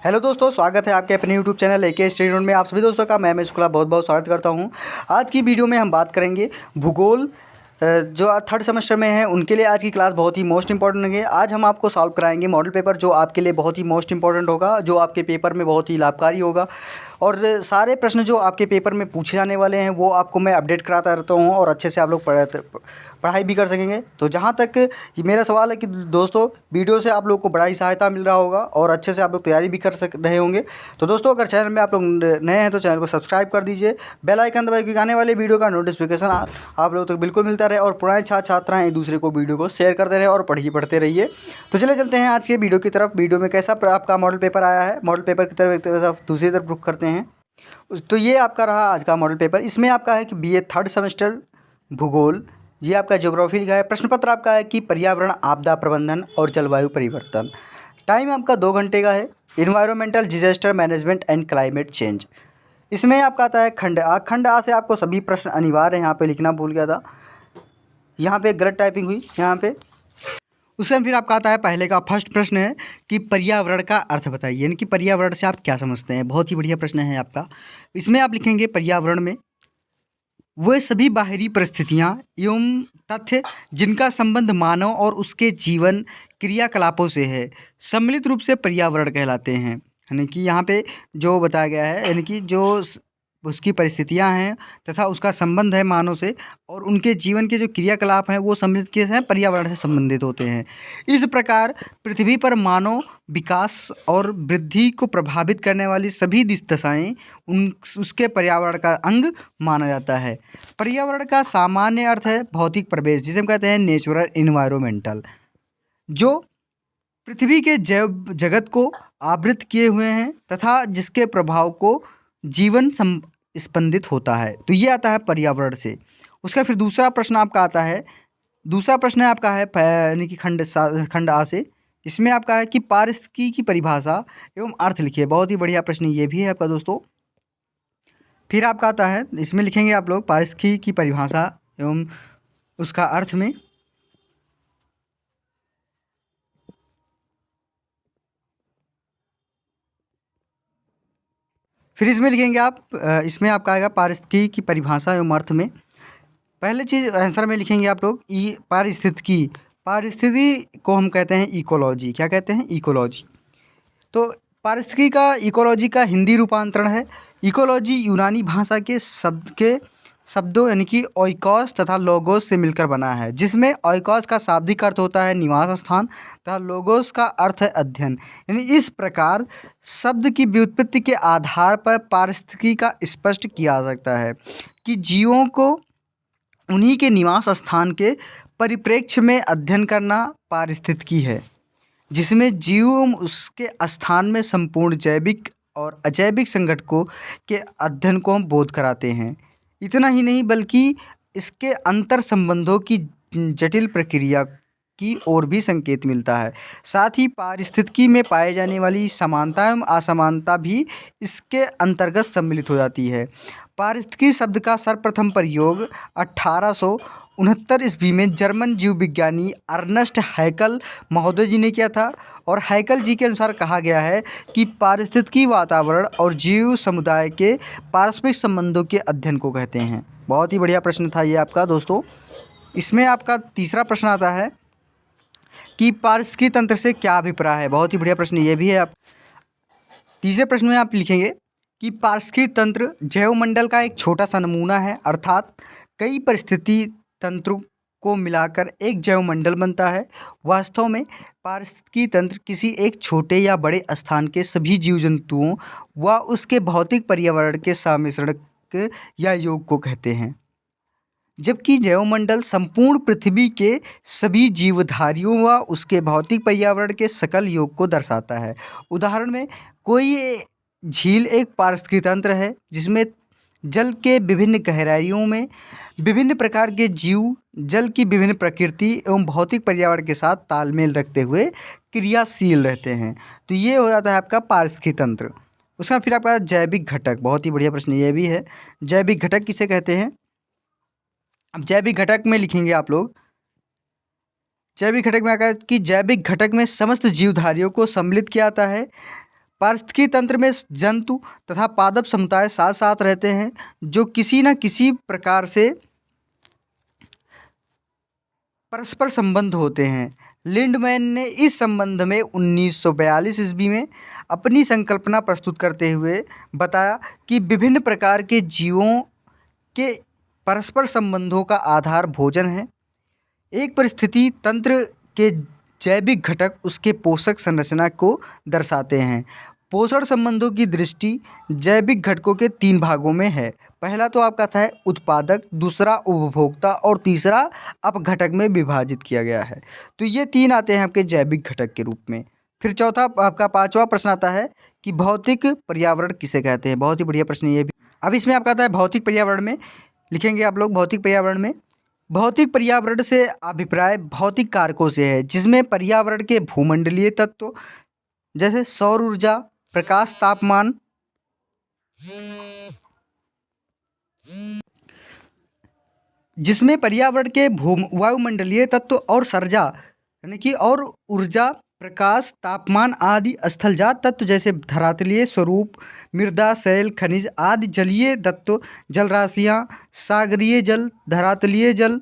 Hello दोस्तों, स्वागत है आपके अपने यूट्यूब चैनल एके स्टडी में। आप सभी दोस्तों का मैं शुक्ला बहुत बहुत स्वागत करता हूं। आज की वीडियो में हम बात करेंगे भूगोल जो थर्ड सेमेस्टर में है उनके लिए आज की क्लास बहुत ही मोस्ट इंपॉर्टेंट है। आज हम आपको सॉल्व कराएंगे मॉडल पेपर जो आपके लिए बहुत ही मोस्ट इंपॉर्टेंट होगा, जो आपके पेपर में बहुत ही लाभकारी होगा। और सारे प्रश्न जो आपके पेपर में पूछे जाने वाले हैं वो आपको मैं अपडेट कराता रहता हूँ और अच्छे से आप लोग पढ़ाई भी कर सकेंगे। तो जहाँ तक ये मेरा सवाल है कि दोस्तों वीडियो से आप लोग को बड़ा ही सहायता मिल रहा होगा और अच्छे से आप लोग तैयारी भी कर रहे होंगे। तो दोस्तों अगर चैनल में आप लोग नए हैं तो चैनल को सब्सक्राइब कर दीजिए, बेल आइकन दबाइए क्योंकि आने वाले वीडियो का नोटिफिकेशन आप लोगों तक बिल्कुल मिलता रहे। और पुराने छात्र छात्राएँ एक दूसरे को वीडियो को शेयर करते रहे और पढ़ते रहिए। तो चले चलते हैं आज के वीडियो की तरफ। वीडियो में कैसा आपका मॉडल पेपर आया है, मॉडल पेपर की तरफ एक तरफ दूसरी तरफ रुख करते हैं। तो ये आपका रहा आज का मॉडल पेपर। इसमें आपका है कि बीए थर्ड सेमेस्टर भूगोल, ये आपका ज्योग्राफी लिखा है। प्रश्न पत्र आपका है कि पर्यावरण, आपदा प्रबंधन और जलवायु परिवर्तन। टाइम आपका 2 घंटे का है। Environmental disaster management and climate change. इसमें आपका आता है खंड आ। खंड आ से आपको सभी प्रश्न अनिवार्य है, यहाँ पे लिखना भूल गया था, यहाँ पे गलत टाइपिंग हुई यहाँ पे। उसमें फिर आपका आता है पहले का फर्स्ट प्रश्न है कि पर्यावरण का अर्थ बताइए, यानी कि पर्यावरण से आप क्या समझते हैं। बहुत ही बढ़िया प्रश्न है आपका। इसमें आप लिखेंगे पर्यावरण में वे सभी बाहरी परिस्थितियाँ एवं तथ्य जिनका संबंध मानव और उसके जीवन क्रियाकलापों से है, सम्मिलित रूप से पर्यावरण कहलाते हैं। यानी कि यहाँ पे जो बताया गया है, यानी कि जो उसकी परिस्थितियाँ हैं तथा उसका संबंध है मानव से और उनके जीवन के जो क्रियाकलाप हैं वो सम्मिलित किए हैं, पर्यावरण से संबंधित होते हैं। इस प्रकार पृथ्वी पर मानव विकास और वृद्धि को प्रभावित करने वाली सभी दशाएँ उसके पर्यावरण का अंग माना जाता है। पर्यावरण का सामान्य अर्थ है भौतिक प्रवेश, जिसे हम कहते हैं नेचुरल इन्वायरमेंटल, जो पृथ्वी के जैव जगत को आवृत किए हुए हैं तथा जिसके प्रभाव को जीवन स्पंदित होता है। तो ये आता है पर्यावरण से। उसका फिर दूसरा प्रश्न आपका आता है, दूसरा प्रश्न आपका है यानी कि खंड आ से। इसमें आपका है कि पारिस्थितिकी की परिभाषा एवं अर्थ लिखिए। बहुत ही बढ़िया प्रश्न ये भी है आपका दोस्तों। फिर आपका आता है, इसमें लिखेंगे आप लोग पारिस्थितिकी की परिभाषा एवं उसका अर्थ में। फिर इसमें लिखेंगे आप इसमें आपका आएगा पारिस्थितिकी की परिभाषा एवं अर्थ में। पहले चीज़ आंसर में लिखेंगे आप लोग पारिस्थितिकी। पारिस्थितिकी को हम कहते हैं इकोलॉजी। क्या कहते हैं? इकोलॉजी। तो पारिस्थितिकी का इकोलॉजी का हिंदी रूपांतरण है। इकोलॉजी यूनानी भाषा के शब्दों यानी कि ओइकॉस तथा लोगोस से मिलकर बना है, जिसमें ओइकॉस का शाब्दिक अर्थ होता है निवास स्थान तथा लोगोस का अर्थ है अध्ययन। यानी इस प्रकार शब्द की व्युत्पत्ति के आधार पर पारिस्थितिकी का स्पष्ट किया जा सकता है कि जीवों को उन्हीं के निवास स्थान के परिप्रेक्ष्य में अध्ययन करना पारिस्थितिकी है, जिसमें जीव उसके स्थान में संपूर्ण जैविक और अजैविक संगठकों के अध्ययन को हम बोध कराते हैं। इतना ही नहीं बल्कि इसके अंतर संबंधों की जटिल प्रक्रिया की ओर भी संकेत मिलता है। साथ ही पारिस्थितिकी में पाए जाने वाली समानता एवं असमानता भी इसके अंतर्गत सम्मिलित हो जाती है। पारिस्थितिकी शब्द का सर्वप्रथम प्रयोग 1869 ईस्वी में जर्मन जीव विज्ञानी अर्नस्ट हैकल महोदय जी ने किया था। और हैकल जी के अनुसार कहा गया है कि पारिस्थितिकी वातावरण और जीव समुदाय के पारस्परिक संबंधों के अध्ययन को कहते हैं। बहुत ही बढ़िया प्रश्न था ये आपका दोस्तों। इसमें आपका तीसरा प्रश्न आता है कि पारिस्थितिकी तंत्र से क्या अभिप्राय है। बहुत ही बढ़िया प्रश्न ये भी है। आप तीसरे प्रश्न में आप लिखेंगे कि पारिस्थितिकी तंत्र जैवमंडल का एक छोटा सा नमूना है, अर्थात कई परिस्थिति तंत्रों को मिलाकर एक जैवमंडल बनता है। वास्तव में पारिस्थितिकी तंत्र किसी एक छोटे या बड़े स्थान के सभी जीव जंतुओं व उसके भौतिक पर्यावरण के सम्मिश्रण या योग को कहते हैं, जबकि जैवमंडल संपूर्ण पृथ्वी के सभी जीवधारियों व उसके भौतिक पर्यावरण के सकल योग को दर्शाता है। उदाहरण में कोई झील एक पारिस्थितिकी तंत्र है जिसमें जल के विभिन्न गहराइयों में विभिन्न प्रकार के जीव जल की विभिन्न प्रकृति एवं भौतिक पर्यावरण के साथ तालमेल रखते हुए क्रियाशील रहते हैं। तो ये हो जाता है आपका पारिस्थितिकी तंत्र। उसका फिर आपका जैविक घटक। बहुत ही बढ़िया प्रश्न ये भी है। जैविक घटक किसे कहते हैं? अब जैविक घटक में लिखेंगे आप लोग, जैविक घटक में आकर कि जैविक घटक में समस्त जीवधारियों को सम्मिलित किया जाता है। पारिस्थितिकी तंत्र में जंतु तथा पादप समुदाय साथ साथ रहते हैं जो किसी न किसी प्रकार से परस्पर संबंध होते हैं। लिंडमैन ने इस संबंध में 1942 ईस्वी में अपनी संकल्पना प्रस्तुत करते हुए बताया कि विभिन्न प्रकार के जीवों के परस्पर संबंधों का आधार भोजन है। एक परिस्थिति तंत्र के जैविक घटक उसके पोषक संरचना को दर्शाते हैं। पोषण संबंधों की दृष्टि जैविक घटकों के 3 भागों में है। पहला तो आपका था उत्पादक, दूसरा उपभोक्ता और तीसरा अपघटक में विभाजित किया गया है। तो ये 3 आते हैं आपके जैविक घटक के रूप में। फिर चौथा आपका 5वां प्रश्न आता है कि भौतिक पर्यावरण किसे कहते हैं। बहुत ही बढ़िया प्रश्न ये भी। अब इसमें आपका आता है भौतिक पर्यावरण में लिखेंगे आप लोग भौतिक पर्यावरण में। भौतिक पर्यावरण से अभिप्राय भौतिक कारकों से है जिसमें पर्यावरण के भूमंडलीय तत्व जैसे सौर ऊर्जा, प्रकाश, तापमान, जिसमें पर्यावरण के वायुमंडलीय तत्व और सर्जा यानी कि और ऊर्जा, प्रकाश, तापमान आदि स्थलजात तत्व जैसे धरातलीय स्वरूप, मृदा, शैल, खनिज आदि, जलीय तत्व, जलराशियाँ, सागरीय जल, धरातलीय जल,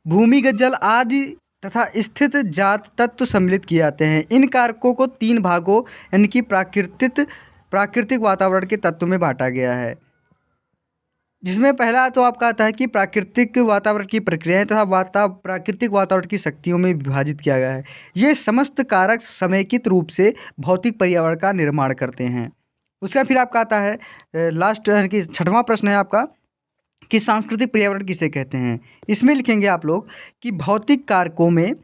भूमिगत जल आदि तथा स्थित जात तत्व सम्मिलित किए जाते हैं। इन कारकों को 3 भागों यानी कि प्राकृतिक वातावरण के तत्व में बांटा गया है, जिसमें पहला तो आपका आता है कि प्राकृतिक वातावरण की प्रक्रियाएं तथा प्राकृतिक वातावरण की शक्तियों में विभाजित किया गया है। ये समस्त कारक समेकित रूप से भौतिक पर्यावरण का निर्माण करते हैं। उसका फिर आपका आता है लास्ट यानी कि 6वां प्रश्न है आपका कि सांस्कृतिक पर्यावरण किसे कहते हैं। इसमें लिखेंगे आप लोग कि भौतिक कारकों में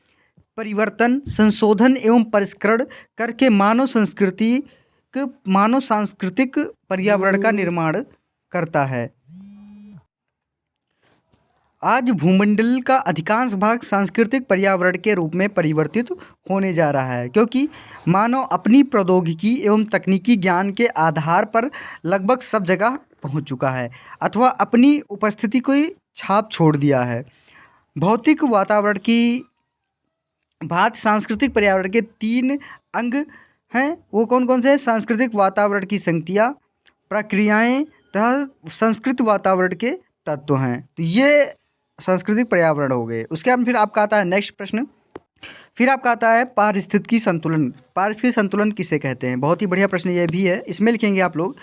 परिवर्तन, संशोधन एवं परिष्करण करके मानव सांस्कृतिक पर्यावरण का निर्माण करता है। आज भूमंडल का अधिकांश भाग सांस्कृतिक पर्यावरण के रूप में परिवर्तित होने जा रहा है क्योंकि मानव अपनी प्रौद्योगिकी एवं तकनीकी ज्ञान के आधार पर लगभग सब जगह पहुंच चुका है अथवा अपनी उपस्थिति को छाप छोड़ दिया है। भौतिक वातावरण की भांति सांस्कृतिक पर्यावरण के 3 अंग हैं। वो कौन कौन से हैं? सांस्कृतिक वातावरण की संगतियाँ, प्रक्रियाएं तथा संस्कृत वातावरण के तत्व हैं। तो ये सांस्कृतिक पर्यावरण हो गए। उसके बाद फिर आपका आता है नेक्स्ट प्रश्न। फिर आपका आता है पारिस्थितिकी संतुलन। पारिस्थितिकी संतुलन किसे कहते हैं? बहुत ही बढ़िया प्रश्न ये भी है। इसमें लिखेंगे आप लोग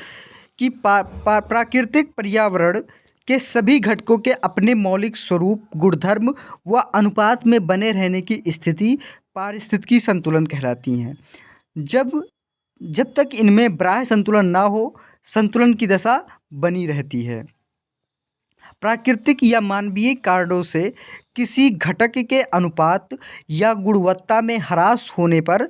कि प्राकृतिक पर्यावरण के सभी घटकों के अपने मौलिक स्वरूप, गुणधर्म व अनुपात में बने रहने की स्थिति पारिस्थितिकी संतुलन कहलाती हैं। जब तक इनमें बाह्य संतुलन ना हो, संतुलन की दशा बनी रहती है। प्राकृतिक या मानवीय कारणों से किसी घटक के अनुपात या गुणवत्ता में ह्रास होने पर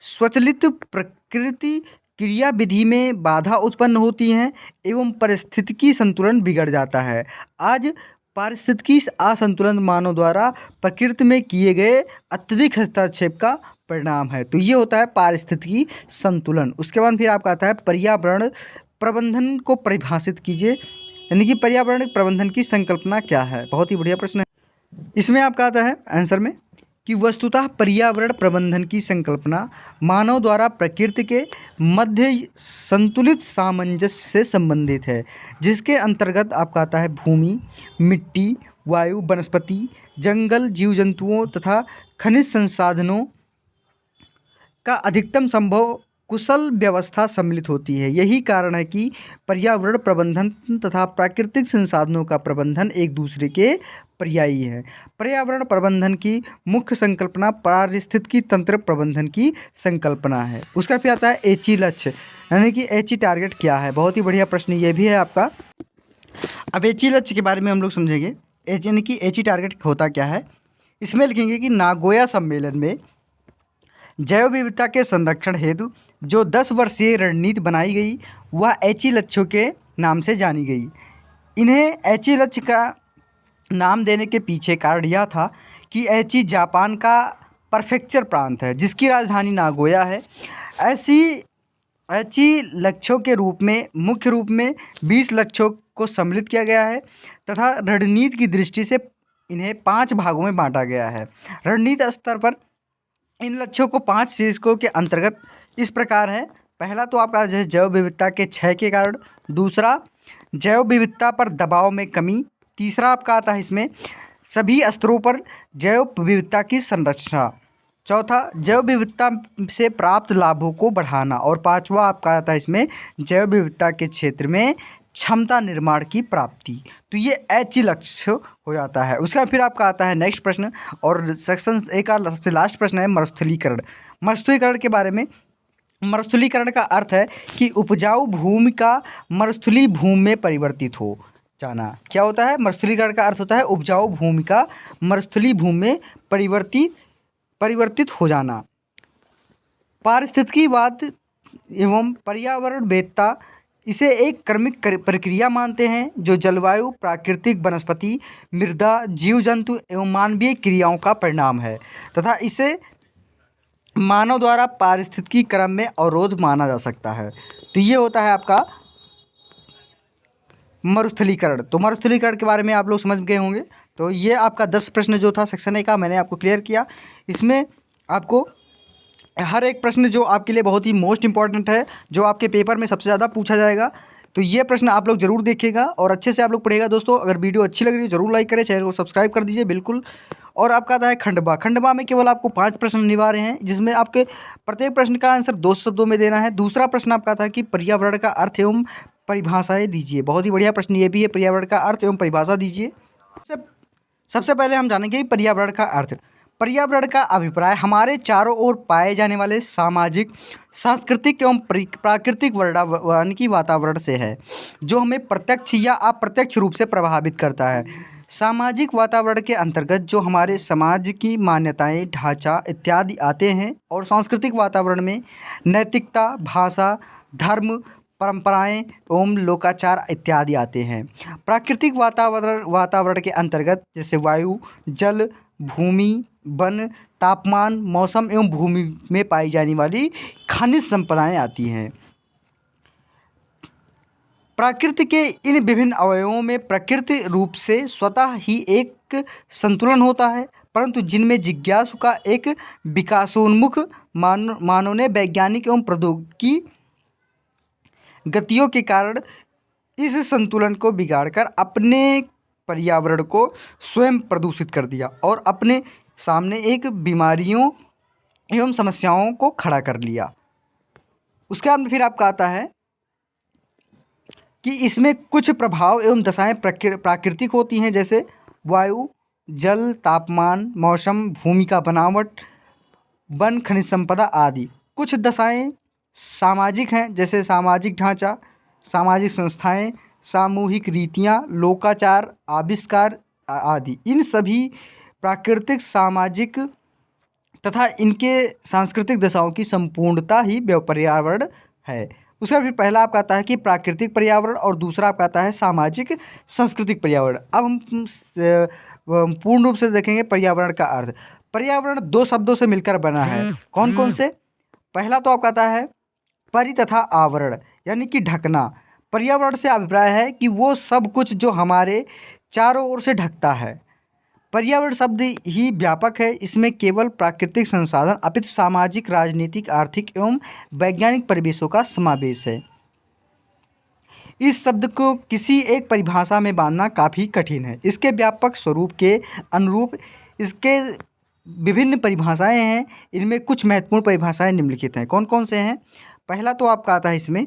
स्वचालित प्रकृति क्रियाविधि में बाधा उत्पन्न होती हैं एवं पारिस्थितिकी संतुलन बिगड़ जाता है। आज पारिस्थितिकी असंतुलन मानव द्वारा प्रकृति में किए गए अत्यधिक हस्तक्षेप का परिणाम है। तो ये होता है पारिस्थितिकी संतुलन। उसके बाद फिर आपका आता है पर्यावरण प्रबंधन को परिभाषित कीजिए, यानी कि पर्यावरण प्रबंधन की संकल्पना क्या है। बहुत ही बढ़िया प्रश्न है। इसमें आपका आता है आंसर में कि वस्तुतः पर्यावरण प्रबंधन की संकल्पना मानव द्वारा प्रकृति के मध्य संतुलित सामंजस्य से संबंधित है, जिसके अंतर्गत आपका आता है भूमि, मिट्टी, वायु, वनस्पति, जंगल, जीव जंतुओं तथा खनिज संसाधनों का अधिकतम संभव कुशल व्यवस्था सम्मिलित होती है। यही कारण है कि पर्यावरण प्रबंधन तथा प्राकृतिक संसाधनों का प्रबंधन एक दूसरे के पर्यायी है। पर्यावरण प्रबंधन की मुख्य संकल्पना पारिस्थितिकी तंत्र प्रबंधन की संकल्पना है। उसका फिर आता है एची लक्ष्य, यानी कि एची टारगेट क्या है। बहुत ही बढ़िया प्रश्न ये भी है आपका। अब एची लक्ष्य के बारे में हम लोग समझेंगे। यानी कि एची टारगेट होता क्या है। इसमें लिखेंगे कि नागोया सम्मेलन में जैव विविधता के संरक्षण हेतु जो 10 वर्षीय रणनीति बनाई गई वह एची लक्ष्यों के नाम से जानी गई। इन्हें एची लक्ष्य का नाम देने के पीछे कारण यह था कि एची जापान का प्रीफेक्चर प्रांत है जिसकी राजधानी नागोया है। एची लक्ष्यों के रूप में मुख्य रूप में 20 लक्ष्यों को सम्मिलित किया गया है तथा रणनीति की दृष्टि से इन्हें 5 भागों में बांटा गया है। रणनीति स्तर पर इन लक्ष्यों को 5 शीर्षकों के अंतर्गत इस प्रकार है। पहला तो आपका जैसे जैव विविधता के क्षय के कारण, दूसरा जैव विविधता पर दबाव में कमी, तीसरा आपका आता है इसमें सभी स्तरों पर जैव विविधता की संरचना, चौथा जैव विविधता से प्राप्त लाभों को बढ़ाना, और पांचवा आपका आता है इसमें जैव विविधता के क्षेत्र में क्षमता निर्माण की प्राप्ति। तो ये ऐच्छिक लक्ष्य हो जाता है। उसका फिर आपका आता है नेक्स्ट प्रश्न, और सेक्शन ए का सबसे लास्ट प्रश्न है मरुस्थलीकरण। मरुस्थलीकरण के बारे में, मरुस्थलीकरण का अर्थ है कि उपजाऊ भूमि का मरुस्थलीय भूमि में परिवर्तित हो जाना। क्या होता है? मरुस्थलीकरण का अर्थ होता है उपजाऊ भूमि का मरुस्थलीय भूमि में परिवर्तित हो जाना। पारिस्थितिकीवाद एवं पर्यावरणवेत्ता इसे एक क्रमिक प्रक्रिया मानते हैं जो जलवायु, प्राकृतिक वनस्पति, मृदा, जीव जंतु एवं मानवीय क्रियाओं का परिणाम है तथा इसे मानव द्वारा पारिस्थितिकी क्रम में अवरोध माना जा सकता है। तो ये होता है आपका मरुस्थलीकरण। तो मरुस्थलीकरण के बारे में आप लोग समझ गए होंगे। तो ये आपका 10 प्रश्न जो था सेक्शन ए का मैंने आपको क्लियर किया। इसमें आपको हर एक प्रश्न जो आपके लिए बहुत ही मोस्ट इंपॉर्टेंट है, जो आपके पेपर में सबसे ज़्यादा पूछा जाएगा, तो ये प्रश्न आप लोग जरूर देखिएगा और अच्छे से आप लोग पढ़िएगा। दोस्तों अगर वीडियो अच्छी लग रही है जरूर लाइक करें, चैनल को सब्सक्राइब कर दीजिए बिल्कुल। और आपका आता है खंडवा। खंडवा में केवल आपको 5 प्रश्न अनिवार्य हैं, जिसमें आपके प्रत्येक प्रश्न का आंसर 2 शब्दों में देना है। दूसरा प्रश्न आपका था कि पर्यावरण का अर्थ एवं परिभाषाएं दीजिए। बहुत ही बढ़िया प्रश्न ये भी है, पर्यावरण का अर्थ एवं परिभाषा दीजिए। सबसे पहले हम जानेंगे पर्यावरण का अर्थ। पर्यावरण का अभिप्राय हमारे चारों ओर पाए जाने वाले सामाजिक, सांस्कृतिक एवं प्राकृतिक वातावरण से है, जो हमें प्रत्यक्ष या अप्रत्यक्ष रूप से प्रभावित करता है। सामाजिक वातावरण के अंतर्गत जो हमारे समाज की मान्यताएं, ढांचा इत्यादि आते हैं, और सांस्कृतिक वातावरण में नैतिकता, भाषा, धर्म, परंपराएं एवं लोकाचार इत्यादि आते हैं। प्राकृतिक वातावरण के अंतर्गत जैसे वायु, जल, भूमि, वन, तापमान, मौसम एवं भूमि में पाई जाने वाली खनिज संपदाएं आती हैं। प्रकृति के इन विभिन्न अवयवों में प्रकृति रूप से स्वतः ही एक संतुलन होता है, परंतु जिनमें जिज्ञासु का एक विकासोन्मुख मानव ने वैज्ञानिक एवं प्रौद्योगिकी गतियों के कारण इस संतुलन को बिगाड़कर अपने पर्यावरण को स्वयं प्रदूषित कर दिया और अपने सामने एक बीमारियों एवं समस्याओं को खड़ा कर लिया। उसके बाद फिर आपका आता है कि इसमें कुछ प्रभाव एवं दशाएं प्राकृतिक होती हैं, जैसे वायु, जल, तापमान, मौसम, भूमि का बनावट, वन, खनिज संपदा आदि। कुछ दशाएं सामाजिक हैं, जैसे सामाजिक ढांचा, सामाजिक संस्थाएं, सामूहिक रीतियां, लोकाचार, आविष्कार आदि। इन सभी प्राकृतिक, सामाजिक तथा इनके सांस्कृतिक दशाओं की संपूर्णता ही पर्यावरण है। उसका फिर पहला आपका आता है कि प्राकृतिक पर्यावरण, और दूसरा आपका आता है सामाजिक सांस्कृतिक पर्यावरण। अब हम पूर्ण रूप से देखेंगे पर्यावरण का अर्थ। पर्यावरण 2 शब्दों से मिलकर बना है। कौन कौन से? पहला तो आपका आता है परि तथा आवरण, यानी कि ढकना। पर्यावरण से अभिप्राय है कि वो सब कुछ जो हमारे चारों ओर से ढकता है। पर्यावरण शब्द ही व्यापक है, इसमें केवल प्राकृतिक संसाधन अपितु सामाजिक, राजनीतिक, आर्थिक एवं वैज्ञानिक परिवेशों का समावेश है। इस शब्द को किसी एक परिभाषा में बांधना काफ़ी कठिन है। इसके व्यापक स्वरूप के अनुरूप इसके विभिन्न परिभाषाएं हैं। इनमें कुछ महत्वपूर्ण परिभाषाएं निम्नलिखित हैं। कौन कौन से हैं? पहला तो आपका आता है इसमें,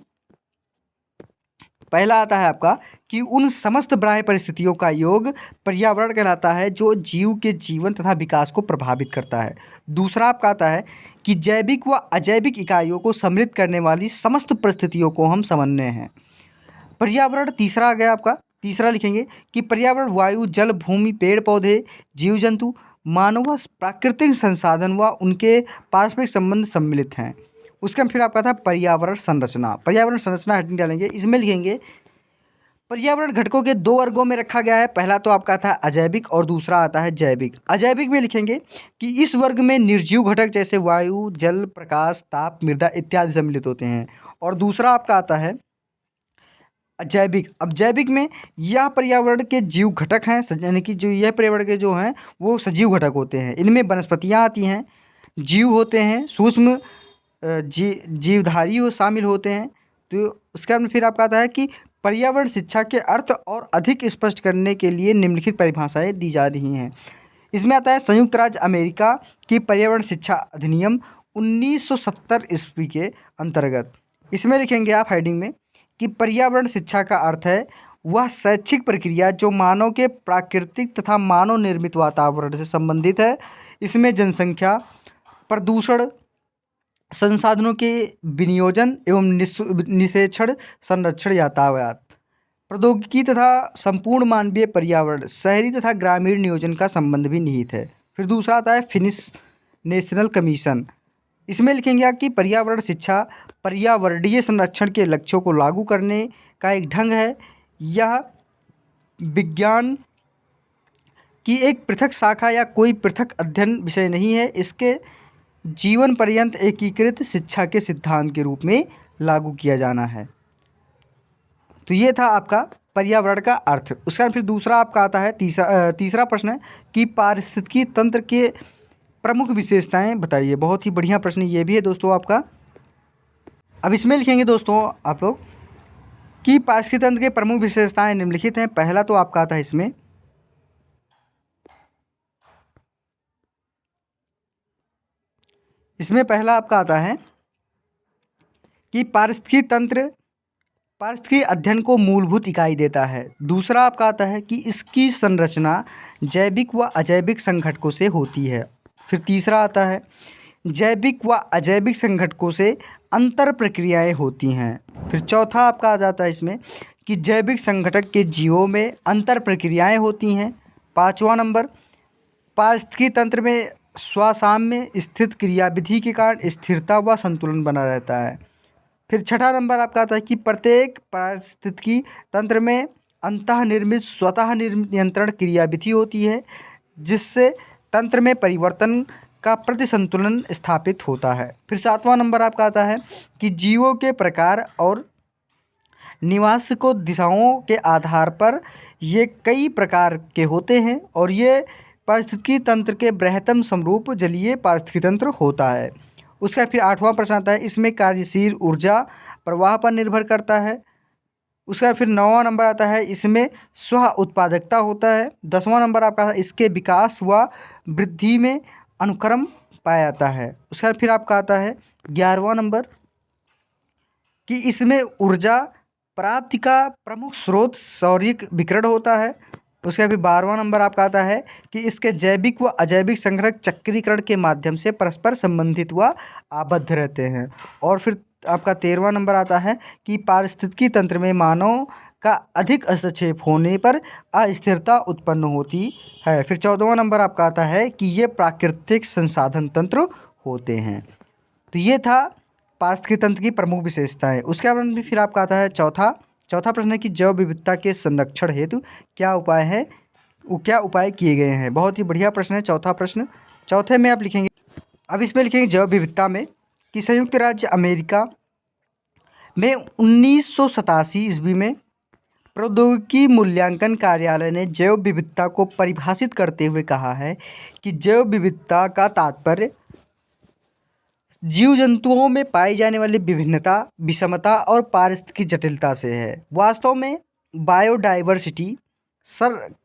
पहला आता है आपका कि उन समस्त बाह्य परिस्थितियों का योग पर्यावरण कहलाता है जो जीव के जीवन तथा विकास को प्रभावित करता है। दूसरा आपका आता है कि जैविक व अजैविक इकाइयों को सम्मिलित करने वाली समस्त परिस्थितियों को हम समझने हैं। पर्यावरण तीसरा आ गया आपका, तीसरा लिखेंगे कि पर्यावरण वायु, जल, भूमि, पेड़ पौधे, जीव जंतु, मानव व प्राकृतिक संसाधन व उनके पारस्परिक संबंध सम्मिलित हैं। उसका फिर आपका था पर्यावरण संरचना। पर्यावरण संरचना हेडिंग डालेंगे, इसमें लिखेंगे पर्यावरण घटकों के 2 वर्गों में रखा गया है। पहला तो आपका था अजैविक और दूसरा आता है जैविक। अजैविक में लिखेंगे कि इस वर्ग में निर्जीव घटक जैसे वायु, जल, प्रकाश, ताप, मृदा इत्यादि सम्मिलित होते हैं। और दूसरा आपका आता है जैविक। अब जैविक में यह पर्यावरण के जीव घटक हैं, यानी कि जो यह पर्यावरण के जो हैं वो सजीव घटक होते हैं। इनमें वनस्पतियाँ आती हैं, जीव होते हैं, सूक्ष्म जीवधारी हो शामिल होते हैं। तो उसके बाद में फिर आपका आता है कि पर्यावरण शिक्षा के अर्थ और अधिक स्पष्ट करने के लिए निम्नलिखित परिभाषाएं दी जा रही हैं। इसमें आता है संयुक्त राज्य अमेरिका की पर्यावरण शिक्षा अधिनियम 1970 ईस्वी के अंतर्गत। इसमें लिखेंगे आप हेडिंग में कि पर्यावरण शिक्षा का अर्थ है वह शैक्षिक प्रक्रिया जो मानव के प्राकृतिक तथा मानव निर्मित वातावरण से संबंधित है। इसमें जनसंख्या, प्रदूषण, संसाधनों के विनियोजन एवं निषेचन, संरक्षण, यातायात, प्रौद्योगिकी तथा संपूर्ण मानवीय पर्यावरण, शहरी तथा ग्रामीण नियोजन का संबंध भी निहित है। फिर दूसरा आता है फिनिश नेशनल कमीशन। इसमें लिखेंगे आप कि पर्यावरण शिक्षा पर्यावरणीय संरक्षण के लक्ष्यों को लागू करने का एक ढंग है। यह विज्ञान की एक पृथक शाखा या कोई पृथक अध्ययन विषय नहीं है। इसके जीवन पर्यंत एकीकृत शिक्षा के सिद्धांत के रूप में लागू किया जाना है। तो ये था आपका पर्यावरण का अर्थ। उसका फिर दूसरा आपका आता है तीसरा प्रश्न है कि पारिस्थितिकी तंत्र के प्रमुख विशेषताएं बताइए। बहुत ही बढ़िया प्रश्न ये भी है दोस्तों आपका। अब इसमें लिखेंगे दोस्तों आप लोग कि पारिस्थितिकी तंत्र के प्रमुख विशेषताएं निम्नलिखित हैं। पहला तो आपका आता है इसमें पहला आपका आता है कि पारिस्थितिकी तंत्र पारिस्थितिकी अध्ययन को मूलभूत इकाई देता है। दूसरा आपका आता है कि इसकी संरचना जैविक व अजैविक संघटकों से होती है। फिर तीसरा आता है जैविक व अजैविक संघटकों से अंतर प्रक्रियाएं होती हैं। फिर चौथा आपका आ जाता है इसमें कि जैविक संघटक के जीवों में अंतर प्रक्रियाएं होती हैं। पाँचवा नंबर, पारिस्थितिकी तंत्र में स्वसाम्य स्थित क्रियाविधि के कारण स्थिरता व संतुलन बना रहता है। फिर छठा नंबर आपका आता है कि प्रत्येक पारिस्थितिकी तंत्र में अंतःनिर्मित स्वतः नियंत्रण क्रियाविधि होती है जिससे तंत्र में परिवर्तन का प्रतिसंतुलन स्थापित होता है। फिर सातवां नंबर आपका आता है कि जीवों के प्रकार और निवास को दिशाओं के आधार पर ये कई प्रकार के होते हैं और ये पारिस्थितिकी तंत्र के बृहत्तम समरूप जलीय पारिस्थितिकी तंत्र होता है। उसका फिर आठवां प्रश्न आता है इसमें कार्यशील ऊर्जा प्रवाह पर निर्भर करता है। उसका फिर नौवां नंबर आता है इसमें स्व उत्पादकता होता है। 10वां नंबर आपका इसके विकास व वृद्धि में अनुक्रम पाया जाता है। उसका फिर आपका आता है 11वां नंबर कि इसमें ऊर्जा प्राप्ति का प्रमुख स्रोत सौरिक विकिरण होता है। उसका फिर 12वां नंबर आपका आता है कि इसके जैविक व अजैविक संघटक चक्रीकरण के माध्यम से परस्पर संबंधित व आबद्ध रहते हैं। और फिर आपका 13वां नंबर आता है कि पारिस्थितिकी तंत्र में मानव का अधिक हस्तक्षेप होने पर अस्थिरता उत्पन्न होती है। फिर 14वां नंबर आपका आता है कि ये प्राकृतिक संसाधन तंत्र होते हैं। तो ये था पारिस्थितिकी तंत्र की प्रमुख विशेषताएं। उसके बाद में फिर आपका आता है चौथा प्रश्न है कि जैव विविधता के संरक्षण हेतु क्या उपाय किए गए हैं। बहुत ही बढ़िया प्रश्न है चौथा प्रश्न। चौथे में आप लिखेंगे, अब इसमें लिखेंगे जैव विविधता में कि संयुक्त राज्य अमेरिका में 1987 ईस्वी में प्रौद्योगिकी मूल्यांकन कार्यालय ने जैव विविधता को परिभाषित करते हुए कहा है कि जैव विविधता का तात्पर्य जीव जंतुओं में पाई जाने वाली विभिन्नता, विषमता और पारिस्थितिकी जटिलता से है। वास्तव में बायोडाइवर्सिटी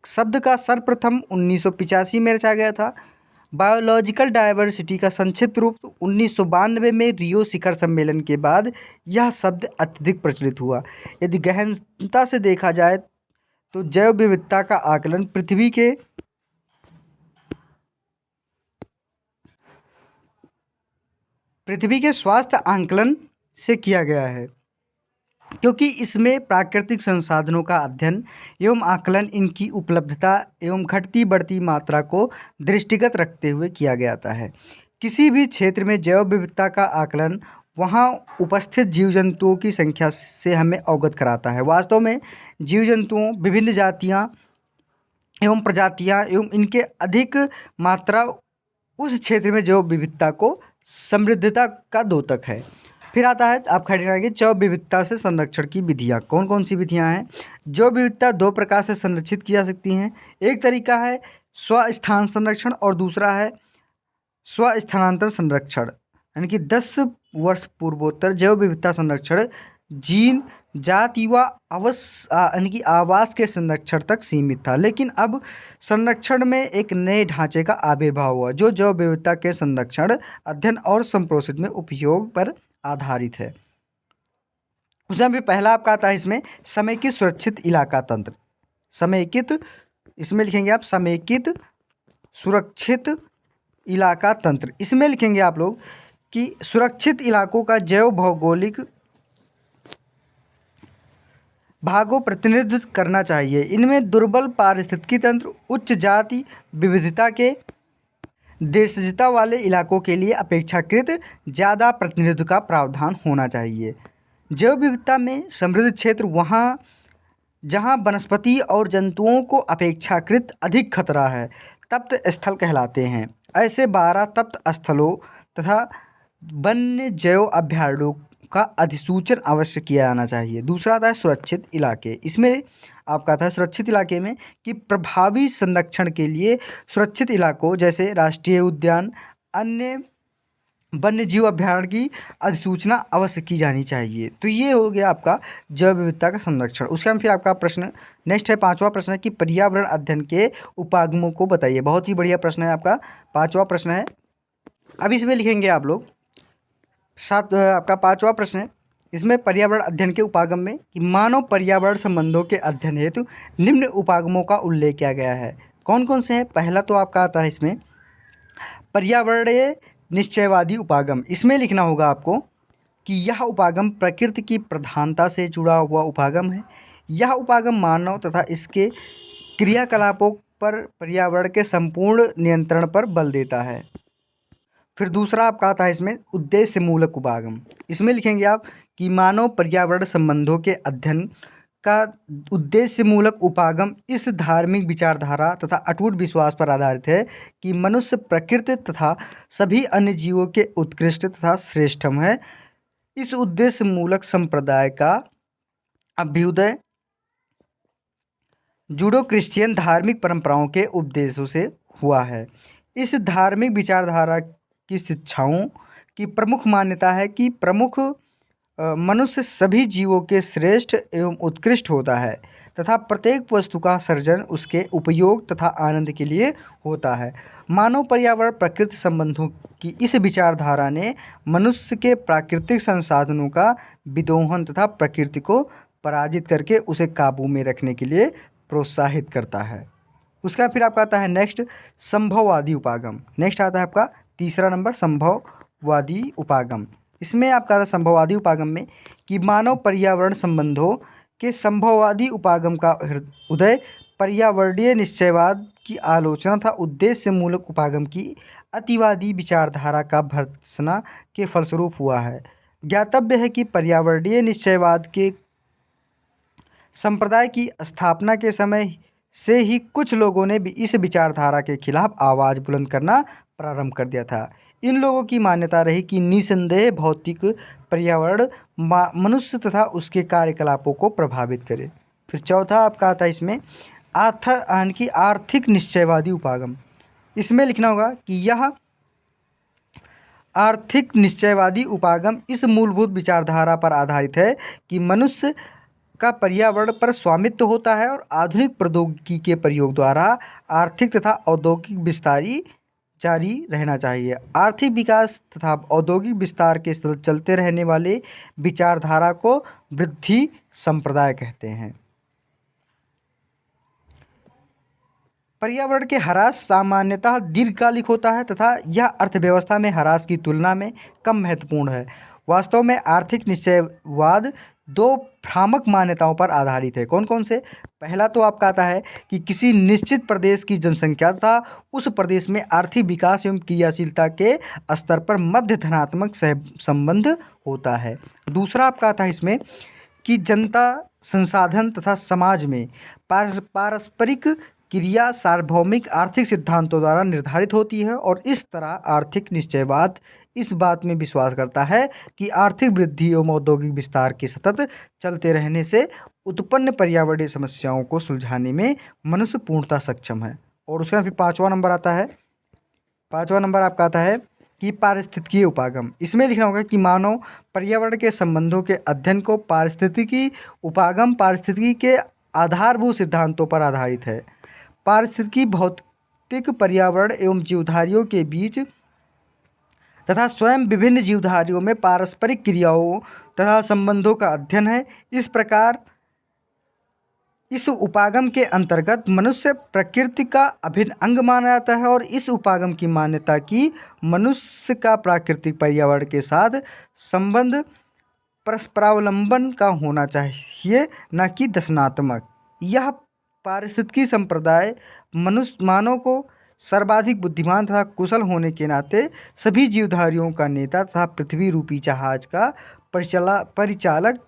शब्द का सर्वप्रथम 1985 में रचा गया था। बायोलॉजिकल डाइवर्सिटी का संक्षिप्त रूप 1992 में रियो शिखर सम्मेलन के बाद यह शब्द अत्यधिक प्रचलित हुआ। यदि गहनता से देखा जाए तो जैव विविधता का आकलन पृथ्वी के स्वास्थ्य आंकलन से किया गया है क्योंकि इसमें प्राकृतिक संसाधनों का अध्ययन एवं आकलन, इनकी उपलब्धता एवं घटती बढ़ती मात्रा को दृष्टिगत रखते हुए किया जाता है। किसी भी क्षेत्र में जैव विविधता का आकलन वहाँ उपस्थित जीव जंतुओं की संख्या से हमें अवगत कराता है। वास्तव में जीव जंतुओं, विभिन्न जातियाँ एवं प्रजातियाँ एवं इनके अधिक मात्रा उस क्षेत्र में जैव विविधता को समृद्धता का द्योतक है। फिर आता है आप खड़े जैव विविधता से संरक्षण की विधियाँ। कौन कौन सी विधियाँ हैं? जैव विविधता दो प्रकार से संरक्षित की जा सकती हैं। एक तरीका है स्वस्थान संरक्षण और दूसरा है स्वस्थानांतर संरक्षण, यानी कि 10 वर्ष पूर्वोत्तर जैव विविधता संरक्षण जीन जाति व यानी कि आवास के संरक्षण तक सीमित था, लेकिन अब संरक्षण में एक नए ढांचे का आविर्भाव हुआ जो जैव विविधता के संरक्षण, अध्ययन और संप्रोषित में उपयोग पर आधारित है। उसमें भी पहला आपका आता है इसमें समेकित सुरक्षित इलाका तंत्र। समेकित, इसमें लिखेंगे आप समेकित सुरक्षित इलाका तंत्र। इसमें लिखेंगे आप लोग कि सुरक्षित इलाकों का जैव भौगोलिक भागों प्रतिनिधित्व करना चाहिए। इनमें दुर्बल पारिस्थितिकी तंत्र, उच्च जाति विविधता के देशजता वाले इलाकों के लिए अपेक्षाकृत ज़्यादा प्रतिनिधित्व का प्रावधान होना चाहिए। जैव विविधता में समृद्ध क्षेत्र वहाँ जहाँ वनस्पति और जंतुओं को अपेक्षाकृत अधिक खतरा है तप्त स्थल कहलाते हैं। ऐसे 12 तप्त स्थलों तथा वन्य जैव अभयारण्यों का अधिसूचन अवश्य किया जाना चाहिए। दूसरा आता है सुरक्षित इलाके। इसमें आपका था सुरक्षित इलाके में कि प्रभावी संरक्षण के लिए सुरक्षित इलाकों जैसे राष्ट्रीय उद्यान, अन्य वन्य जीव अभयारण्य की अधिसूचना अवश्य की जानी चाहिए। तो ये हो गया आपका जैव विविधता का संरक्षण। उसके बाद फिर आपका प्रश्न नेक्स्ट है, 5वां प्रश्न है कि पर्यावरण अध्ययन के उपागमों को बताइए। बहुत ही बढ़िया प्रश्न है आपका, 5वां प्रश्न है। अब इसमें लिखेंगे आप लोग आपका 5वां प्रश्न है, इसमें पर्यावरण अध्ययन के उपागम में कि मानव पर्यावरण संबंधों के अध्ययन हेतु निम्न उपागमों का उल्लेख किया गया है। कौन कौन से हैं? पहला तो आपका आता है इसमें पर्यावरणीय निश्चयवादी उपागम। इसमें लिखना होगा आपको कि यह उपागम प्रकृति की प्रधानता से जुड़ा हुआ उपागम है। यह उपागम मानव तथा इसके क्रियाकलापों पर पर्यावरण के संपूर्ण नियंत्रण पर बल देता है। फिर दूसरा आपका आता है इसमें उद्देश्य मूलक उपागम। इसमें लिखेंगे आप कि मानव पर्यावरण संबंधों के अध्ययन का उद्देश्य मूलक उपागम इस धार्मिक विचारधारा तथा अटूट विश्वास पर आधारित है कि मनुष्य प्रकृति तथा सभी अन्य जीवों के उत्कृष्ट तथा श्रेष्ठतम है। इस उद्देश्य मूलक संप्रदाय का अभ्युदय जूडो क्रिश्चियन धार्मिक परंपराओं के उपदेशों से हुआ है। इस धार्मिक विचारधारा की शिक्षाओं की प्रमुख मान्यता है कि मनुष्य सभी जीवों के श्रेष्ठ एवं उत्कृष्ट होता है तथा प्रत्येक वस्तु का सर्जन उसके उपयोग तथा आनंद के लिए होता है। मानव पर्यावरण प्रकृति संबंधों की इस विचारधारा ने मनुष्य के प्राकृतिक संसाधनों का विदोहन तथा प्रकृति को पराजित करके उसे काबू में रखने के लिए प्रोत्साहित करता है। उसका फिर आपका आता है नेक्स्ट संभववादी उपागम। नेक्स्ट आता है आपका तीसरा नंबर संभववादी उपागम। इसमें आपका आता है संभववादी उपागम में कि मानव पर्यावरण संबंधों के संभववादी उपागम का उदय पर्यावरणीय निश्चयवाद की आलोचना तथा उद्देश्य मूलक उपागम की अतिवादी विचारधारा का भर्त्सना के फलस्वरूप हुआ है। ज्ञातव्य है कि पर्यावरणीय निश्चयवाद के संप्रदाय की स्थापना के समय से ही कुछ लोगों ने भी इस विचारधारा के खिलाफ आवाज़ बुलंद करना प्रारंभ कर दिया था। इन लोगों की मान्यता रही कि निसंदेह भौतिक पर्यावरण मनुष्य तथा उसके कार्यकलापों को प्रभावित करे। फिर चौथा आपका आता है इसमें आर्थिक निश्चयवादी उपागम। इसमें लिखना होगा कि यह आर्थिक निश्चयवादी उपागम इस मूलभूत विचारधारा पर आधारित है कि मनुष्य का पर्यावरण पर स्वामित्व होता है और आधुनिक प्रौद्योगिकी के प्रयोग द्वारा आर्थिक तथा औद्योगिक विस्तार जारी रहना चाहिए। आर्थिक विकास तथा औद्योगिक विस्तार के चलते रहने वाले विचारधारा को वृद्धि संप्रदाय कहते हैं। पर्यावरण के ह्रास सामान्यतः दीर्घकालिक होता है तथा यह अर्थव्यवस्था में ह्रास की तुलना में कम महत्वपूर्ण है। वास्तव में आर्थिक निश्चयवाद दो भ्रामक मान्यताओं पर आधारित है। कौन कौन से? पहला तो आपका आता है कि किसी निश्चित प्रदेश की जनसंख्या तथा उस प्रदेश में आर्थिक विकास एवं क्रियाशीलता के स्तर पर मध्य धनात्मक संबंध होता है। दूसरा आपका आता है इसमें कि जनता, संसाधन तथा समाज में पारस्परिक क्रिया सार्वभौमिक आर्थिक सिद्धांतों द्वारा निर्धारित होती है और इस तरह आर्थिक निश्चयवाद इस बात में विश्वास करता है कि आर्थिक वृद्धि एवं औद्योगिक विस्तार के सतत चलते रहने से उत्पन्न पर्यावरणीय समस्याओं को सुलझाने में मनुष्य पूर्णतः सक्षम है। और उसका फिर 5वां नंबर आता है। 5वां नंबर आपका आता है कि पारिस्थितिकीय उपागम, इसमें लिखना होगा कि मानव पर्यावरण के संबंधों के अध्ययन को पारिस्थितिकी उपागम पारिस्थितिकी के आधारभूत सिद्धांतों पर आधारित है। पारिस्थितिकी भौतिक पर्यावरण एवं जीवधारियों के बीच तथा स्वयं विभिन्न जीवधारियों में पारस्परिक क्रियाओं तथा संबंधों का अध्ययन है। इस प्रकार इस उपागम के अंतर्गत मनुष्य प्रकृति का अभिन्न अंग माना जाता है और इस उपागम की मान्यता की मनुष्य का प्राकृतिक पर्यावरण के साथ संबंध परस्परावलंबन का होना चाहिए, न कि दर्शनात्मक। यह पारिस्थितिकी संप्रदाय मानव को सर्वाधिक बुद्धिमान तथा कुशल होने के नाते सभी जीवधारियों का नेता तथा पृथ्वी रूपी जहाज का परिचालक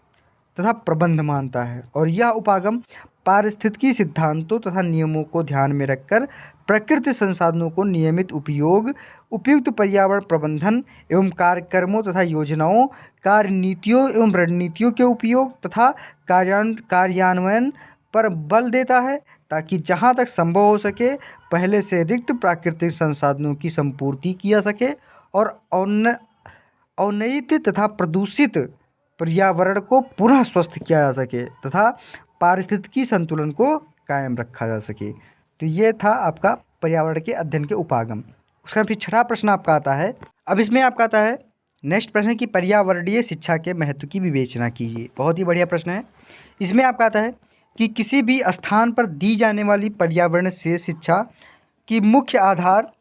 तथा प्रबंध मानता है और यह उपागम पारिस्थितिकी सिद्धांतों तथा नियमों को ध्यान में रखकर प्रकृति संसाधनों को नियमित उपयोग, उपयुक्त पर्यावरण प्रबंधन एवं कार्यक्रमों तथा योजनाओं, कार्यनीतियों एवं रणनीतियों के उपयोग तथा कार्यान्वयन पर बल देता है, ताकि जहाँ तक संभव हो सके पहले से रिक्त प्राकृतिक संसाधनों की संपूर्ति की जा सके और अवनयित तथा प्रदूषित पर्यावरण को पुनः स्वस्थ किया जा सके तथा पारिस्थितिकी संतुलन को कायम रखा जा सके। तो ये था आपका पर्यावरण के अध्ययन के उपागम। उसका फिर छठा प्रश्न आपका आता है। अब इसमें आपका आता है नेक्स्ट प्रश्न की पर्यावरणीय शिक्षा के महत्व की विवेचना कीजिए। बहुत ही बढ़िया प्रश्न है। इसमें आपका आता है कि किसी भी स्थान पर दी जाने वाली पर्यावरण से शिक्षा की मुख्य आधार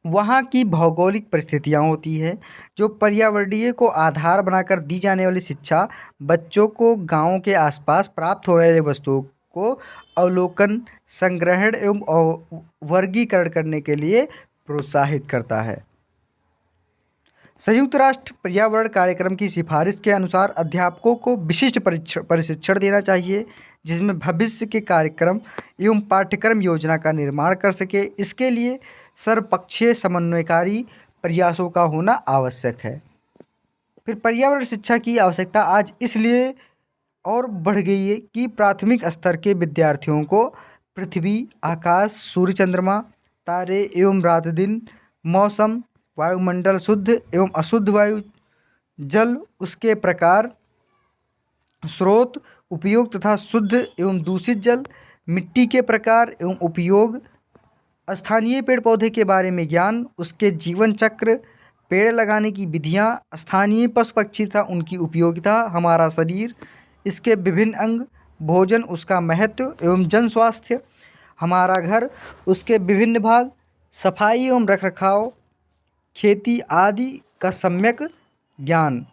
वहाँ की भौगोलिक परिस्थितियाँ होती है। जो पर्यावरणीय को आधार बनाकर दी जाने वाली शिक्षा बच्चों को गाँव के आसपास प्राप्त हो रहे वस्तुओं को अवलोकन, संग्रहण एवं वर्गीकरण करने के लिए प्रोत्साहित करता है। संयुक्त राष्ट्र पर्यावरण कार्यक्रम की सिफारिश के अनुसार अध्यापकों को विशिष्ट प्रशिक्षण देना चाहिए, जिसमें भविष्य के कार्यक्रम एवं पाठ्यक्रम योजना का निर्माण कर सके। इसके लिए सर्वपक्षीय समन्वयकारी प्रयासों का होना आवश्यक है। फिर पर्यावरण शिक्षा की आवश्यकता आज इसलिए और बढ़ गई है कि प्राथमिक स्तर के विद्यार्थियों को पृथ्वी, आकाश, सूर्य, चंद्रमा, तारे एवं रात दिन, मौसम, वायुमंडल, शुद्ध एवं अशुद्ध वायु, जल, उसके प्रकार, स्रोत, उपयोग तथा शुद्ध एवं दूषित जल, मिट्टी के प्रकार एवं उपयोग, स्थानीय पेड़ पौधे के बारे में ज्ञान, उसके जीवन चक्र, पेड़ लगाने की विधियाँ, स्थानीय पशु पक्षी तथा उनकी उपयोगिता, हमारा शरीर, इसके विभिन्न अंग, भोजन, उसका महत्व एवं जन स्वास्थ्य, हमारा घर, उसके विभिन्न भाग, सफाई एवं रखरखाव, खेती आदि का सम्यक ज्ञान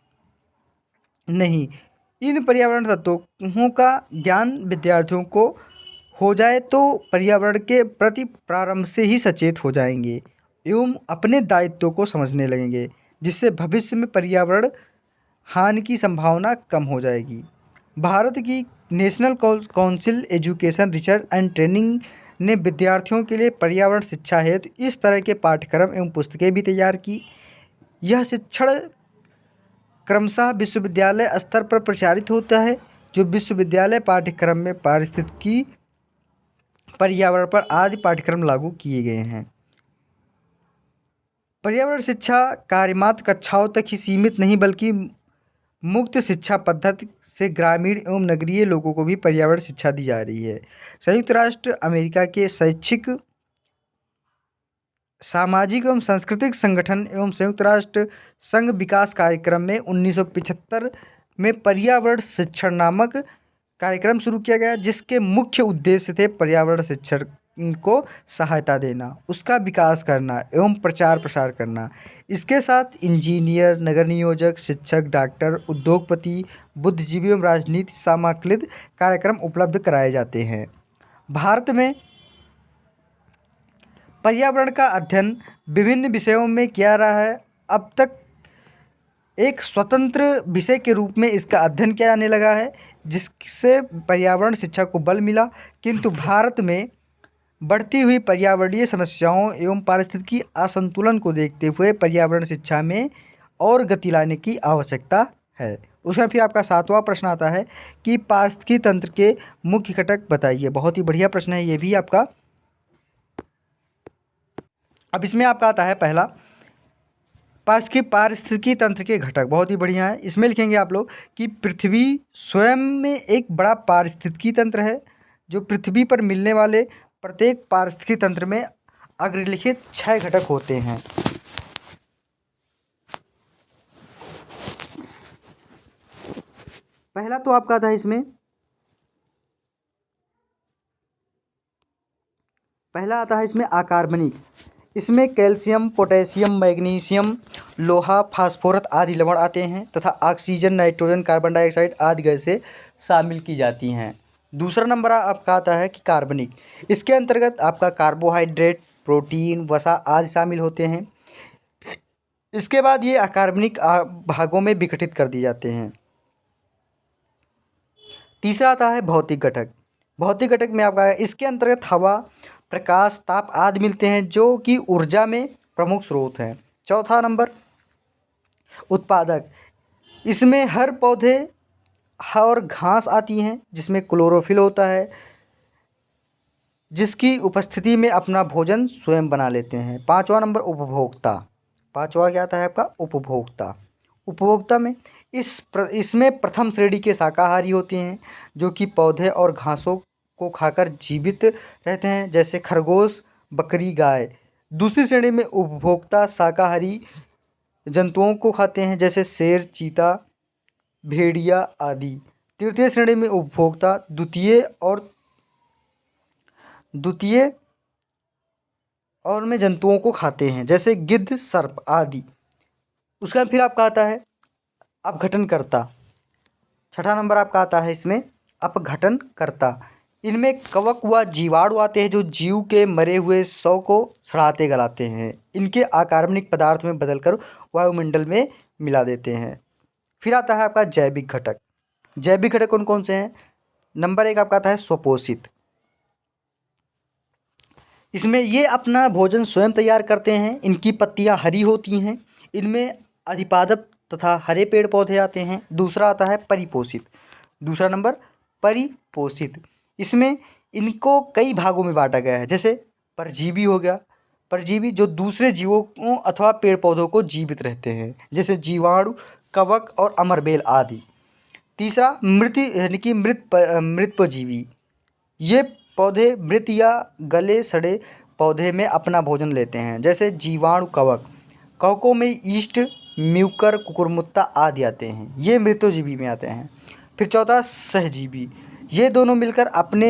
नहीं। इन पर्यावरण तत्वों का ज्ञान विद्यार्थियों को हो जाए तो पर्यावरण के प्रति प्रारंभ से ही सचेत हो जाएंगे एवं अपने दायित्व को समझने लगेंगे, जिससे भविष्य में पर्यावरण हानि की संभावना कम हो जाएगी। भारत की national council education research and training ने विद्यार्थियों के लिए पर्यावरण शिक्षा हेतु इस तरह के पाठ्यक्रम एवं पुस्तकें भी तैयार की। यह शिक्षण क्रमशः विश्वविद्यालय स्तर पर प्रचारित होता है, जो विश्वविद्यालय पाठ्यक्रम में पारिस्थितिकी, पर्यावरण पर आदि पाठ्यक्रम लागू किए गए हैं। पर्यावरण शिक्षा कार्य मात्र कक्षाओं तक ही सीमित नहीं, बल्कि मुक्त शिक्षा पद्धति से ग्रामीण एवं नगरीय लोगों को भी पर्यावरण शिक्षा दी जा रही है। संयुक्त राष्ट्र अमेरिका के शैक्षिक, सामाजिक एवं सांस्कृतिक संगठन एवं संयुक्त राष्ट्र संघ विकास कार्यक्रम में 1975 में पर्यावरण शिक्षण नामक कार्यक्रम शुरू किया गया, जिसके मुख्य उद्देश्य थे पर्यावरण शिक्षण को सहायता देना, उसका विकास करना एवं प्रचार प्रसार करना। इसके साथ इंजीनियर, नगर नियोजक, शिक्षक, डॉक्टर, उद्योगपति, बुद्धिजीवी एवं राजनीति समाकलित कार्यक्रम उपलब्ध कराए जाते हैं। भारत में पर्यावरण का अध्ययन विभिन्न विषयों में किया रहा है। अब तक एक स्वतंत्र विषय के रूप में इसका अध्ययन किया जाने लगा है, जिससे पर्यावरण शिक्षा को बल मिला। किंतु भारत में बढ़ती हुई पर्यावरणीय समस्याओं एवं पारिस्थितिकी असंतुलन को देखते हुए पर्यावरण शिक्षा में और गति लाने की आवश्यकता है। उसमें फिर आपका 7वां प्रश्न आता है कि पारिस्थितिकी तंत्र के मुख्य घटक बताइए। बहुत ही बढ़िया प्रश्न है ये भी आपका। अब इसमें आपका आता है पहला पास के पारिस्थितिकी तंत्र के घटक, बहुत ही बढ़िया है। इसमें लिखेंगे आप लोग कि पृथ्वी स्वयं में एक बड़ा पारिस्थितिकी तंत्र है, जो पृथ्वी पर मिलने वाले प्रत्येक पारिस्थितिकी तंत्र में अग्रलिखित 6 घटक होते हैं। पहला तो आपका आता है इसमें, पहला आता है इसमें अकार्बनिक। इसमें कैल्शियम, पोटेशियम, मैग्नीशियम, लोहा, फास्फोरस आदि लवण आते हैं तथा ऑक्सीजन, नाइट्रोजन, कार्बन डाइऑक्साइड आदि गैसें शामिल की जाती हैं। दूसरा नंबर आपका आता है कि कार्बनिक। इसके अंतर्गत आपका कार्बोहाइड्रेट, प्रोटीन, वसा आदि शामिल होते हैं। इसके बाद ये अकार्बनिक भागों में विघटित कर दिए जाते हैं। तीसरा आता है भौतिक घटक। भौतिक घटक में आपका इसके अंतर्गत हवा, प्रकाश, ताप आदि मिलते हैं, जो कि ऊर्जा में प्रमुख स्रोत हैं। चौथा नंबर उत्पादक। इसमें हर पौधे और घास आती हैं, जिसमें क्लोरोफिल होता है, जिसकी उपस्थिति में अपना भोजन स्वयं बना लेते हैं। पांचवा नंबर उपभोक्ता। पांचवा क्या आता है आपका? उपभोक्ता। उपभोक्ता में इसमें प्रथम श्रेणी के शाकाहारी होते हैं, जो कि पौधे और घासों को खाकर जीवित रहते हैं, जैसे खरगोश, बकरी, गाय। दूसरी श्रेणी में उपभोक्ता शाकाहारी जंतुओं को खाते हैं, जैसे शेर, चीता, भेड़िया आदि। तृतीय श्रेणी में उपभोक्ता द्वितीय और में जंतुओं को खाते हैं, जैसे गिद्ध, सर्प आदि। उसका फिर आपका आता है अपघटनकर्ता। छठा नंबर आपका आता है इसमें अपघटनकर्ता। इनमें कवक व जीवाणु आते हैं, जो जीव के मरे हुए शव को सड़ाते गलाते हैं, इनके अकार्बनिक पदार्थ में बदलकर वायुमंडल में मिला देते हैं। फिर आता है आपका जैविक घटक। जैविक घटक कौन कौन से हैं? नंबर 1 आपका आता है स्वपोषित। इसमें ये अपना भोजन स्वयं तैयार करते हैं। इनकी पत्तियां हरी होती हैं। इनमें अधिपादप तथा हरे पेड़ पौधे आते हैं। दूसरा आता है परिपोषित। दूसरा नंबर परिपोषित। इसमें इनको कई भागों में बांटा गया है, जैसे परजीवी हो गया। परजीवी जो दूसरे जीवों अथवा पेड़ पौधों को जीवित रहते हैं, जैसे जीवाणु, कवक और अमरबेल आदि। तीसरा मृत यानी कि मृतपजीवी। ये पौधे मृत या गले सड़े पौधे में अपना भोजन लेते हैं, जैसे जीवाणु, कवक। कवकों में ईस्ट, म्यूकर, कुकुरमुत्ता आदि आते हैं, ये मृतोजीवी में आते हैं। फिर चौथा सहजीवी। ये दोनों मिलकर अपने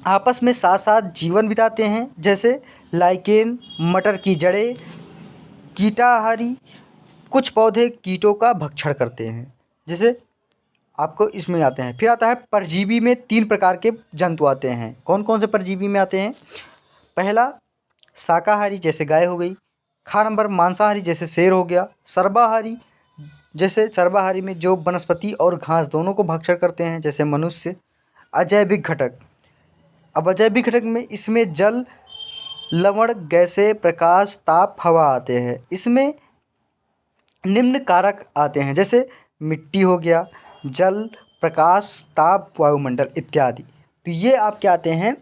आपस में साथ साथ जीवन बिताते हैं, जैसे लाइकेन, मटर की जड़ें, कीटाहारी। कुछ पौधे कीटों का भक्षण करते हैं, जैसे आपको इसमें आते हैं। फिर आता है परजीवी में 3 प्रकार के जंतु आते हैं। कौन कौन से परजीवी में आते हैं? पहला शाकाहारी, जैसे गाय हो गई। खा नंबर मांसाहारी, जैसे शेर हो गया। सर्वाहारी, जैसे सर्वाहारी में जो वनस्पति और घास दोनों को भक्षण करते हैं, जैसे मनुष्य। अजैविक घटक। अब अजैविक घटक में इसमें जल, लवण, गैसें, प्रकाश, ताप, हवा आते हैं। इसमें निम्न कारक आते हैं, जैसे मिट्टी हो गया, जल, प्रकाश, ताप, वायुमंडल इत्यादि। तो ये आपके आते हैं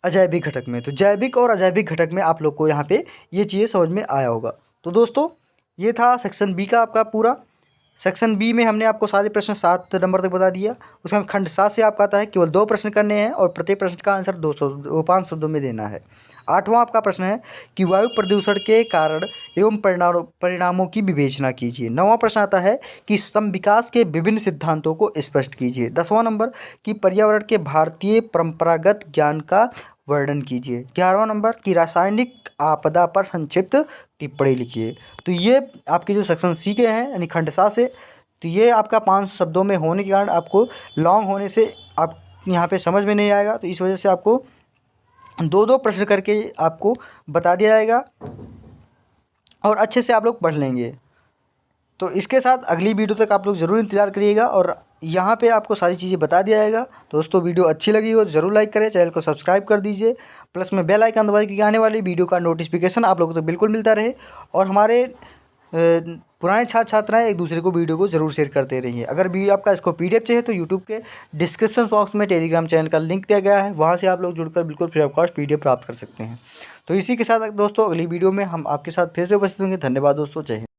अजैविक घटक में। तो जैविक और अजैविक घटक में आप लोग को यहाँ पे ये चीज़ें समझ में आया होगा। तो दोस्तों ये था सेक्शन बी का आपका पूरा। सेक्शन बी में हमने आपको सारे प्रश्न 7 नंबर तक बता दिया। उसमें खंड 7 से आपका आता है केवल 2 प्रश्न करने हैं और प्रत्येक प्रश्न का आंसर 5 शब्दों में देना है। 8वां आपका प्रश्न है कि वायु प्रदूषण के कारण एवं परिणामों की विवेचना कीजिए। 9वां प्रश्न आता है कि समविकास के विभिन्न सिद्धांतों को स्पष्ट कीजिए। 10वां नंबर कि पर्यावरण के भारतीय परंपरागत ज्ञान का वर्णन कीजिए। 11वां नंबर कि रासायनिक आपदा पर संक्षिप्त टिप्पणी लिखिए। तो ये आपके जो सेक्शन सी के हैं यानी खंड 7 से, तो ये आपका 5 शब्दों में होने के कारण आपको लॉन्ग होने से आप यहाँ पे समझ में नहीं आएगा, तो इस वजह से आपको 2-2 प्रश्न करके आपको बता दिया जाएगा और अच्छे से आप लोग पढ़ लेंगे। तो इसके साथ अगली वीडियो तक आप लोग ज़रूर इंतज़ार करिएगा और यहाँ पे आपको सारी चीज़ें बता दिया जाएगा। दोस्तों वीडियो अच्छी लगी हो तो ज़रूर लाइक करें, चैनल को सब्सक्राइब कर दीजिए, प्लस में बेल आइकन दबाइए कि आने वाली वीडियो का नोटिफिकेशन आप लोगों को तो बिल्कुल मिलता रहे। और हमारे पुराने छात्र छात्राएं एक दूसरे को वीडियो को जरूर शेयर करते रहिए। अगर भी आपका इसको PDF चाहिए तो यूट्यूब के डिस्क्रिप्शन बॉक्स में टेलीग्राम चैनल का लिंक दिया गया है, वहाँ से आप लोग जुड़कर बिल्कुल फ्री ऑफ कॉस्ट PDF प्राप्त कर सकते हैं। तो इसी के साथ दोस्तों अगली वीडियो में हम आपके साथ फिर से उपस्थित होंगे। धन्यवाद दोस्तों, जय हिंद।